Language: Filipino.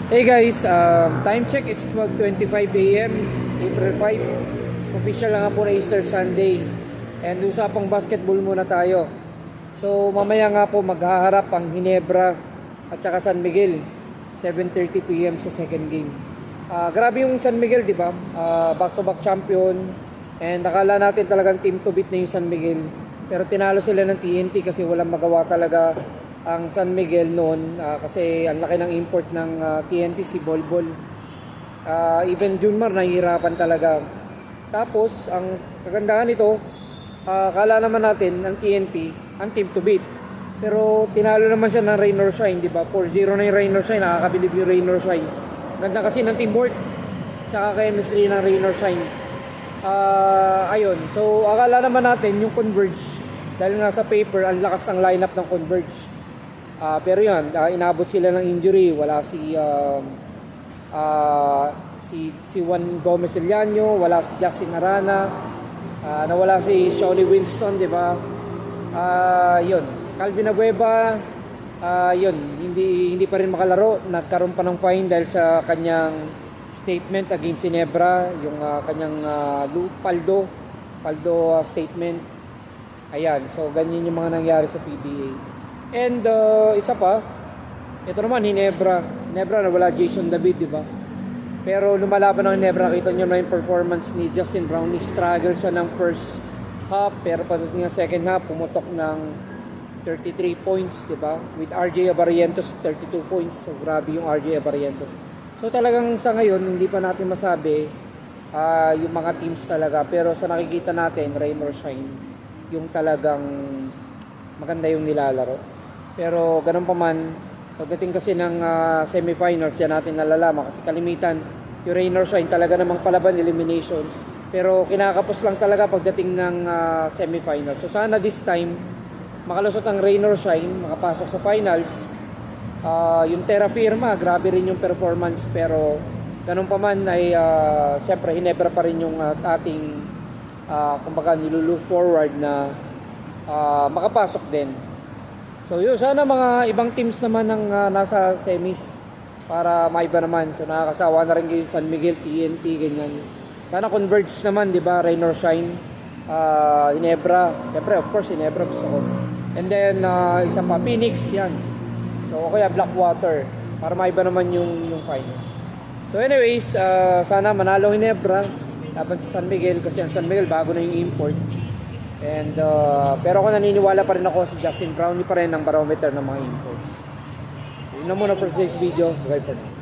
Hey guys, time check, it's 12:25 AM, April 5. Official lang nga po na Easter Sunday. And usapang basketball muna tayo. So mamaya nga po maghaharap ang Ginebra at saka San Miguel, 7:30 PM sa second game. Grabe yung San Miguel, di ba? Back-to-back champion. And nakala natin talagang team to beat na yung San Miguel. Pero tinalo sila ng TNT kasi walang magawa talaga ang San Miguel noon, kasi ang laki ng import ng TNT, si Bolbol. Even Junmar nahihirapan talaga. Tapos ang kagandahan nito, kala naman natin ang TNT ang team to beat, pero tinalo naman siya ng rain or shine, di ba? 4-0 na yung rain or shine, nakakabilib yung rain or shine. Ganda kasi ng teamwork tsaka chemistry ng rain or shine. Ayun, so akala naman natin yung Converge, dahil nga sa paper ang lakas ng lineup ng Converge. Pero yan, inabot sila ng injury. Wala si Juan Gomez Iliano, wala si Justin Arana, nawala si Shawnee Winston, di ba? Yun, Calvin Abueva, yun, hindi pa rin makalaro. Nagkaroon pa ng fine dahil sa kanyang statement against Ginebra, yung kanyang Paldo statement. Ayan, so ganyan yung mga nangyari sa PBA. And isa pa, ito naman Ginebra na wala Jason David, di ba? Pero lumalaban ng Ginebra, nakita nyo na yung performance ni Justin Brownlee. Struggle siya ng first half, pero pagdating ng second half, pumutok ng 33 points, di ba? With RJ Abarientos, 32 points. So grabe yung RJ Abarientos. So talagang sa ngayon, hindi pa natin masabi yung mga teams talaga. Pero sa nakikita natin, rain or shine, yung talagang maganda yung nilalaro. Pero ganun pa man, pagdating kasi ng semifinals, yan natin nalalaman. Kasi kalimitan, yung rain or shine talaga namang palaban, elimination. Pero kinakapos lang talaga pagdating ng semifinals. So sana this time, makalusot ang rain or shine, makapasok sa finals. Yung Terra Firma, grabe rin yung performance. Pero ganun pa man ay siyempre Ginebra pa rin yung ating kumbaga nilulook forward na makapasok din. So yun, sana mga ibang teams naman ang nasa semis para maiba naman. So nakakasawa na rin kayo San Miguel, TNT, ganyan. Sana Converge naman, di ba? Rain or shine. Ginebra, siyempre of course Ginebra gusto ko. And then isa pa, Phoenix, yan. So kaya Blackwater para maiba naman yung finals. So anyways, sana manalo Ginebra laban sa San Miguel, kasi ang San Miguel bago na yung import. And pero ako naniniwala pa rin ako si Justin Brownlee pa rin ang barometer ng mga imports. So, yun na muna for today's video. Bye for now.